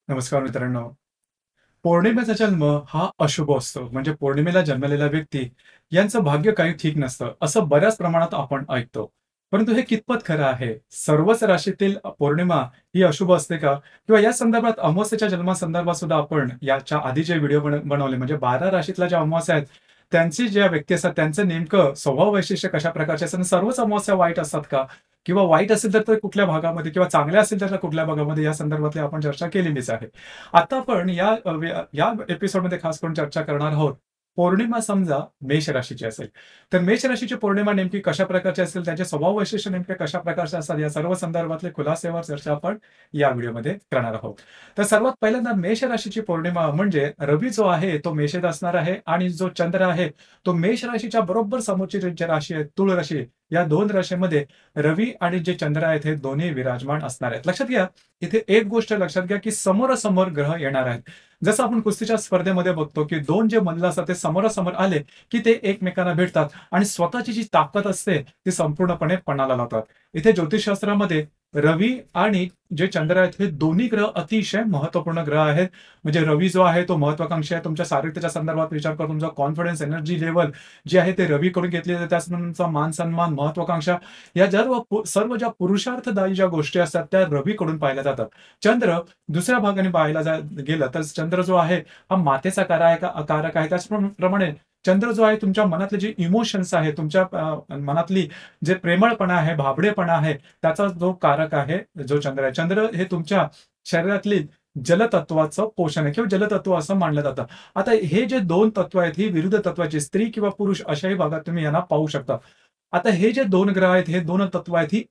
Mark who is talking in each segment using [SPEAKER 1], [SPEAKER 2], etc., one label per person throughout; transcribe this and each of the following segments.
[SPEAKER 1] नमस्कार मित्रांनो. पौर्णिमेचा जन्म हा अशुभ असतो. म्हणजे पौर्णिमेला जन्मलेला व्यक्ती यांचं भाग्य काही ठीक नसतं, असं बऱ्याच प्रमाणात आपण ऐकतो. परंतु हे कितपत खरं आहे? सर्वच राशीतील पौर्णिमा ही अशुभ असते का? किंवा या संदर्भात अमावास्येच्या जन्मासंदर्भात सुद्धा आपण याच्या आधी जे व्हिडिओ बनवले म्हणजे 12 राशीतल्या ज्या अमावास्या आहेत, त्यांची ज्या व्यक्ती असतात त्यांचं नेमकं स्वभाव वैशिष्ट्य कशा प्रकारचे असतात आणि सर्वच अमावास्या वाईट असतात का? किंवा वाईट असेल तर ते कुठल्या भागामध्ये किंवा चांगल्या असेल तर त्या कुठल्या भागामध्ये या संदर्भातली आपण चर्चा केलेलीच आहे. आता आपण या एपिसोडमध्ये खास करून चर्चा करणार आहोत. पौर्णिमा समजा मेष राशीची असेल, तर मेष राशीची पौर्णिमा नेमकी कशा प्रकारची असेल, त्याचे स्वभाव वैशिष्ट्य नेमके कशा प्रकारचे असतात, या सर्व संदर्भातले खुलासेवर चर्चा आपण या व्हिडिओमध्ये करणार आहोत. तर सर्वात पहिल्यांदा मेष राशीची पौर्णिमा म्हणजे रवी जो आहे तो मेषेत असणार आहे आणि जो चंद्र आहे तो मेष राशीच्या बरोबर समोरची जी राशी आहे तुळ राशी, या 2 राशीमध्ये रवी आणि जे चंद्र आहेत हे दोन्ही विराजमान असणार आहेत. लक्षात घ्या, इथे एक गोष्ट लक्षात घ्या, की समोरासमोर ग्रह येणार आहेत. जसं आपण कुस्तीच्या स्पर्धेमध्ये बघतो, की 2 जे मल्ल असतात ते समोरासमोर आले, की ते एकमेकांना भेटतात आणि स्वतःची जी ताकद असते ती संपूर्णपणे पणाला लावतात. इथे ज्योतिषशास्त्रामध्ये रवी आणि जे चंद्र आहेत हे दोन्ही ग्रह अतिशय महत्त्वपूर्ण ग्रह आहेत. म्हणजे रवी जो आहे तो महत्वाकांक्षी आहे. तुमच्या शारीरतेच्या संदर्भात विचार करा, तुमचा कॉन्फिडन्स, एनर्जी लेव्हल जे आहे ते रवीकडून घेतली जाते. त्याच मान-सन्मान, महत्वाकांक्षा या सर्व ज्या पुरुषार्थदायी ज्या गोष्टी असतात त्या रवीकडून पाहिल्या जातात. चंद्र दुसऱ्या भागाने पाहायला गेलं तर चंद्र जो आहे हा मातेचा कारक आहे. त्याचप्रमाणे चंद्र जो आहे तुमच्या मनातले जे इमोशन्स आहे, तुमच्या मनातली जे प्रेमळपणा आहे, भाबडेपणा आहे, त्याचा जो कारक आहे जो चंद्र आहे. चंद्र हे तुमच्या शरीरातली जलतत्वाचं पोषण आहे किंवा जलतत्व असं मानलं जातं. आता हे जे 2 तत्व आहेत, ही विरुद्ध तत्वाची स्त्री किंवा पुरुष अशाही भागात तुम्ही यांना पाहू शकता. आता हे जे 2 ग्रह आहेत, हे 2 तत्व आहेत, ही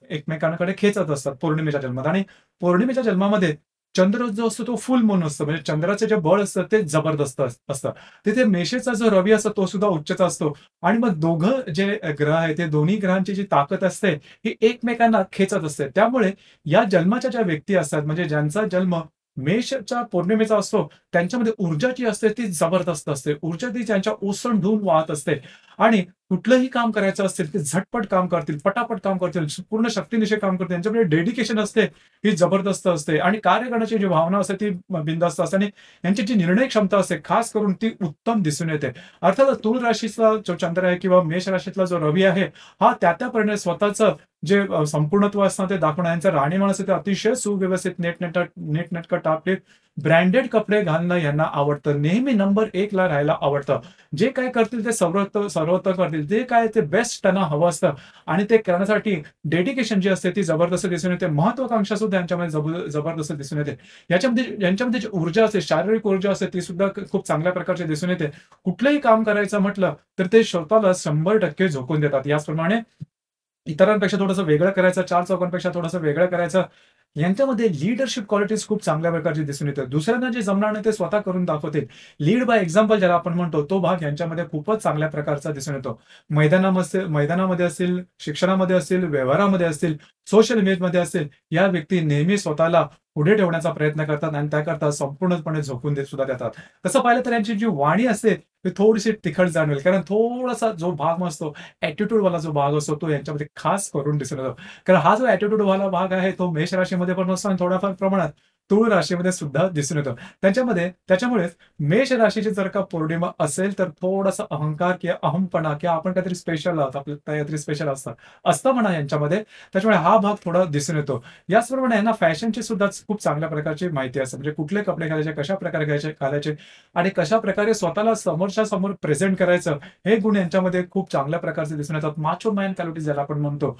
[SPEAKER 1] एकमेकांकडे खेचत असतात पौर्णिमेच्या जन्मात आणि पौर्णिमेच्या जन्मामध्ये चंद्र जो असतो तो फुल मून असतो. म्हणजे चंद्राचं जे बळ असतं ते जबरदस्त असतं. तिथे मेषेचा जो रवी असतो तो सुद्धा उच्चचा असतो आणि मग दोघं जे ग्रह आहेत, ते दोन्ही ग्रहांची जी ताकद असते, ही एकमेकांना खेचत असते. त्यामुळे या जन्माच्या ज्या व्यक्ती असतात, म्हणजे ज्यांचा जन्म मेषच्या पौर्णिमेचा असतो, त्यांच्यामध्ये ऊर्जा जी असते ती जबरदस्त असते. ऊर्जा ती त्यांच्या ओसंडून वाहत असते आणि कुठलंही काम करायचं असेल, ते झटपट काम करतील, पटापट काम करतील, पूर्ण शक्तिनिशी काम करतील. त्यांच्याकडे डेडिकेशन असते, ही जबरदस्त असते आणि कार्य करण्याची जी भावना असते ती बिनधास्त असते आणि यांची जी निर्णय क्षमता असते, खास करून ती उत्तम दिसून येते. अर्थातच तूळ राशीचा जो चंद्र आहे किंवा मेष राशीतला जो रवी आहे, हा त्या स्वतःचं जे संपूर्णत्व असतं ते दाखवणं. यांचं राहणीमान असतं ते अतिशय सुव्यवस्थित, नीटनेटकं, टापटीप, ब्रँडेड कपडे घालणं यांना आवडतं. नेहमी नंबर 1 ला राहायला आवडतं. जे काही करतील ते सर्वोत्तम करतील. जे काय ते बेस्ट त्यांना हवं असतं आणि ते करण्यासाठी डेडिकेशन जी असते ती जबरदस्त दिसून येते. महत्वाकांक्षा सुद्धा यांच्यामध्ये जबरदस्त दिसून येते. यांच्यामध्ये जी ऊर्जा असते, शारीरिक ऊर्जा असते ती सुद्धा खूप चांगल्या प्रकारची दिसून येते. कुठलंही काम करायचं म्हटलं तर ते स्वतःला 100% झोकून देतात. याचप्रमाणे इतरांपेक्षा थोडंसं वेगळं करायचं, 4 चौघांपेक्षा थोडंसं वेगळं करायचं. यांच्यामध्ये लीडरशिप क्वालिटीज खूप चांगल्या प्रकारची दिसून येतात. दुसऱ्यांना जे जमणार नाही ते स्वतः करून दाखवतील. लीड बाय एक्झाम्पल ज्याला आपण म्हणतो, तो भाग यांच्यामध्ये खूपच चांगल्या प्रकारचा दिसून येतो. मैदानामध्ये असतील, शिक्षणामध्ये असतील, व्यवहारामध्ये असतील, सोशल इमेजमध्ये असेल, या व्यक्ती नेहमी स्वतःला पुढे ठेवण्याचा प्रयत्न करतात आणि त्याकरता संपूर्णपणे झोकून देत सुद्धा देतात. तसं पाहिलं तर यांची जी वाणी असते, ती थोडीशी तिखट जाणवेल. कारण थोडासा जो भाग असतो, ॲटिट्यूडवाला जो भाग असतो, तो यांच्यामध्ये खास करून दिसून येतो. कारण हा जो ॲटिट्यूडवाला भाग आहे, तो मेष राशीमध्ये पण असतो आणि थोड्याफार प्रमाणात तूळ राशीमध्ये सुद्धा दिसून येतो. त्याच्यामुळेच मेष राशीची जर का पौर्णिमा असेल, तर थोडासा अहंकार किंवा अहमपणा किंवा आपण काहीतरी स्पेशल आहोत, आपलं काहीतरी स्पेशल असतं म्हणा यांच्यामध्ये. त्याच्यामुळे हा भाग थोडा दिसून येतो. याचप्रमाणे यांना फॅशनची सुद्धा खूप चांगल्या प्रकारची माहिती असते. म्हणजे कुठले कपडे घालायचे, कशाप्रकारे घालायचे आणि कशाप्रकारे स्वतःला समोरच्या समोर प्रेझेंट करायचं, हे गुण यांच्यामध्ये खूप चांगल्या प्रकारचे दिसून येतात. माचो मॅन क्वालिटीज ज्याला आपण म्हणतो.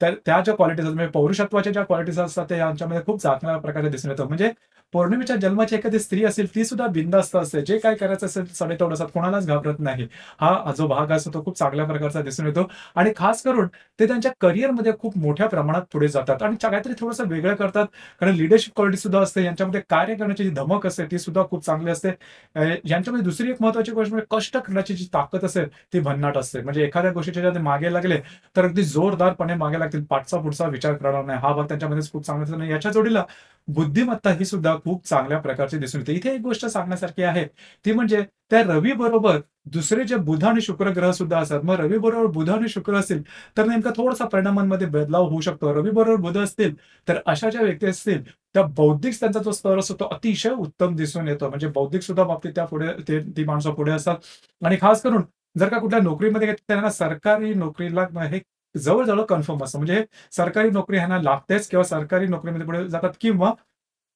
[SPEAKER 1] तर त्या ज्या क्वालिटीज म्हणजे पौरुषत्वाच्या ज्या क्वालिटीज असतात ते यांच्यामध्ये खूप चांगल्या प्रकारे दिसून येतं. म्हणजे पौर्णिमेच्या जन्माची एखादी स्त्री असेल, ती सुद्धा बिनधास्त असते. जे काही करायचं असेल सडेतोड असतात, कोणालाच घाबरत नाही. हा जो भाग असतो तो खूप चांगल्या प्रकारचा दिसून येतो आणि खास करून ते त्यांच्या करिअरमध्ये खूप मोठ्या प्रमाणात पुढे जातात आणि काहीतरी थोडंसं वेगळं करतात. कारण लीडरशिप क्वालिटी सुद्धा असते. यांच्यामध्ये कार्य करण्याची जी धमक असते ती सुद्धा खूप चांगली असते. यांच्यामध्ये दुसरी एक महत्त्वाची गोष्ट म्हणजे कष्ट करण्याची जी ताकद असेल ती भन्नाट असते. म्हणजे एखाद्या गोष्टीच्या ज्या ते मागे लागले तर अगदी जोरदारपणे मागे लागतील. पाठचा पुढचा विचार करणार नाही. हा भाग त्यांच्यामध्येच खूप चांगला दिसून येतो. याच्या जोडीला बुद्धिमत्ता ही सुद्धा खूप चांगल्या प्रकारची दिसून येते. इथे एक गोष्ट सांगण्यासारखी आहे, ती म्हणजे त्या रवी बरोबर दुसरे जे बुध आणि शुक्र ग्रह सुद्धा असतात. मग रवी बरोबर बुध आणि शुक्र असतील, तर नेमका थोडासा परिणामांमध्ये बदलाव होऊ शकतो. रवी बरोबर बुध असतील, तर अशा ज्या व्यक्ती असतील, त्या बौद्धिक त्यांचा जो स्तर असतो तो अतिशय उत्तम दिसून येतो. म्हणजे बौद्धिक सुद्धा बाबतीत त्या पुढे ती माणसं पुढे असतात आणि खास करून जर का कुठल्या नोकरीमध्ये घेतलं त्यांना सरकारी नोकरीला हे जवळ-जवळ कन्फर्म असतं. म्हणजे सरकारी नोकरी ह्यांना लागतेच किंवा सरकारी नोकरीमध्ये पुढे जातात किंवा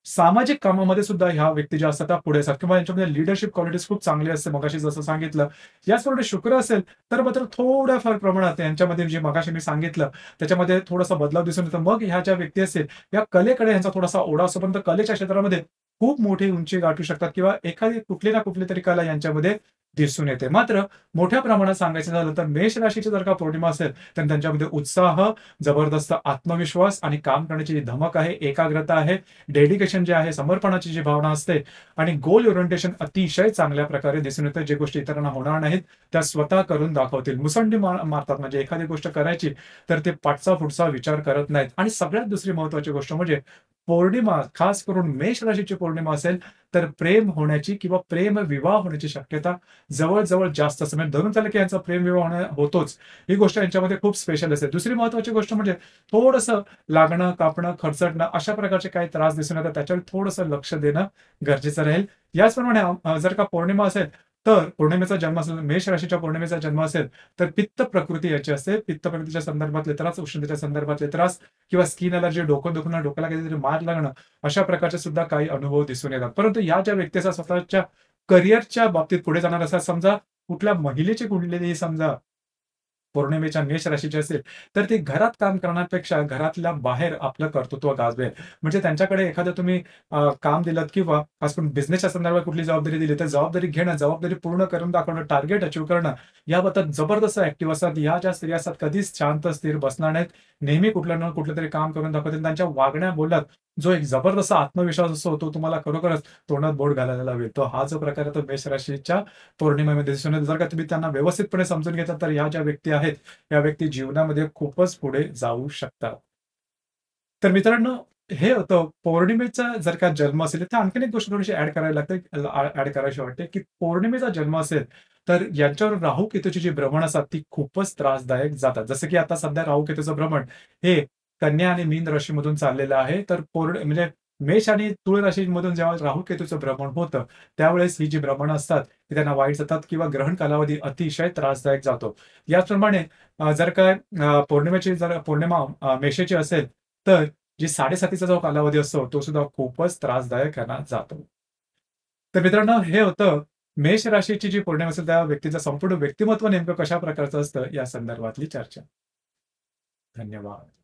[SPEAKER 1] सामाजिक कामामध्ये सुद्धा ह्या व्यक्ती ज्या असतात त्या पुढे असतात किंवा यांच्यामध्ये लीडरशिप क्वालिटीज खूप चांगली असते. मगाशी जसं सांगितलं. याचबरोबर शुक्र असेल, तर मात्र थोड्याफार प्रमाणात यांच्यामध्ये जे मगाशी मी सांगितलं, त्याच्यामध्ये थोडासा बदलाव दिसून येतो. मग ह्या ज्या व्यक्ती असतील, या कलेकडे ह्यांचा थोडासा ओढा असतो. पण कलेच्या क्षेत्रामध्ये खूप मोठी उंची गाठू शकतात किंवा एखादी कुठली ना कुठली तरी कला यांच्यामध्ये दिसून येते. मात्र मोठ्या प्रमाणात सांगायचं झालं तर मेष राशीची जर का पौर्णिमा असेल, तर त्यांच्यामध्ये उत्साह, जबरदस्त आत्मविश्वास आणि काम करण्याची जी धमक आहे, एकाग्रता आहे, डेडिकेशन जे आहे, समर्पणाची जी भावना असते आणि गोल ओरिएंटेशन अतिशय चांगल्या प्रकारे दिसून येतं. जे गोष्टी इतरांना होणार नाहीत, त्या स्वतः करून दाखवतील. मुसंडी मारतात म्हणजे एखादी गोष्ट करायची, तर ते पाठचा पुढचा विचार करत नाहीत. आणि सगळ्यात दुसरी महत्त्वाची गोष्ट म्हणजे पौर्णिमा, खास करून मेष राशीची पौर्णिमा असेल, तर प्रेम होण्याची किंवा प्रेम विवाह होण्याची शक्यता जवळ-जवळ जास्त असते. म्हणजे धरून चाललं की यांचा प्रेम विवाह होतोच. ही गोष्ट यांच्यामध्ये खूप स्पेशल असते. दुसरी महत्त्वाची गोष्ट म्हणजे थोडंसं लागणं, कापणं, खरचटणं अशा प्रकारचे काही त्रास दिसून येतात. त्याच्यावर थोडंसं लक्ष देणं गरजेचं राहील. याचप्रमाणे जर का पौर्णिमा असेल, तर पौर्णिमेचा जन्म असेल, मेष राशीच्या पौर्णिमेचा जन्म असेल, तर पित्त प्रकृती याची असते. पित्त प्रकृतीच्या संदर्भातले त्रास, उष्णतेच्या संदर्भातले त्रास किंवा स्किन एलर्जी, डोकं दुखणं, डोक्याला काहीतरी मार लागणं, अशा प्रकारचे सुद्धा काही अनुभव दिसून येतात. परंतु या ज्या व्यक्ती असतात स्वतःच्या करिअरच्या बाबतीत पुढे जाणार असतात, समजा कुठल्या महिलेची कुंडली समजा पौर्णिमेच्या मेष राशीची असेल, तर ती घरात काम करण्यापेक्षा घरातल्या बाहेर आपलं कर्तृत्व गाजवेल. म्हणजे त्यांच्याकडे एखादं तुम्ही काम दिलत किंवा खास करून बिझनेसच्या संदर्भात कुठली जबाबदारी दिली, तर जबाबदारी घेणं, जबाबदारी पूर्ण करून दाखवणं, टार्गेट अचीव्ह करणं, याबाबत जबरदस्त ॲक्टिव्ह असतात. ह्या ज्या स्त्रिया असतात कधीच शांत, स्थिर बसणार नाहीत. नेहमी कुठलं ना कुठलं तरी काम करून दाखवतील. त्यांच्या वागण्या बोलण्यात जो एक जबरदस्त आत्मविश्वास असतो, तो तुम्हाला खरोखरच तोंडात बोट घालायला लावेल. तो हा जो प्रकार आहे तो मेष राशीच्या पौर्णिमेमध्ये दिसून येतो. जर का तुम्ही त्यांना व्यवस्थितपणे समजून घेतलात, तर ह्या ज्या व्यक्ती आहेत, या व्यक्ती जीवनामध्ये खूपच पुढे जाऊ शकतात. तर मित्रांनो, हे होतं पौर्णिमेचा जर का जन्म असेल, तर आणखीन एक गोष्ट थोडीशी ॲड करावी लागते ॲड करावीशी वाटते, की पौर्णिमेचा जन्म असेल, तर यांच्यावर राहू-केतूची जी भ्रमण असतात, ती खूपच त्रासदायक जातात. जसं की आता सध्या राहू-केतूचं भ्रमण हे कन्या आणि मीन राशीमधून चाललेलं आहे. तर म्हणजे मेष आणि तुळ राशीमधून जेव्हा राहू-केतूचं भ्रमण होतं, त्यावेळेस ही जी भ्रमणं असतात, ती त्यांना वाईट जातात किंवा ग्रहण कालावधी अतिशय त्रासदायक जातो. याचप्रमाणे जर का पौर्णिमेची जर पौर्णिमा मेषेची असेल, तर जी 7.5चा जो कालावधी असतो, तो सुद्धा खूपच त्रासदायक त्यांना जातो. तर मित्रांनो, हे होतं मेष राशीची जी पौर्णिमा असेल, त्या व्यक्तीचं संपूर्ण व्यक्तिमत्व नेमकं कशा प्रकारचं असतं, या संदर्भातली चर्चा. धन्यवाद.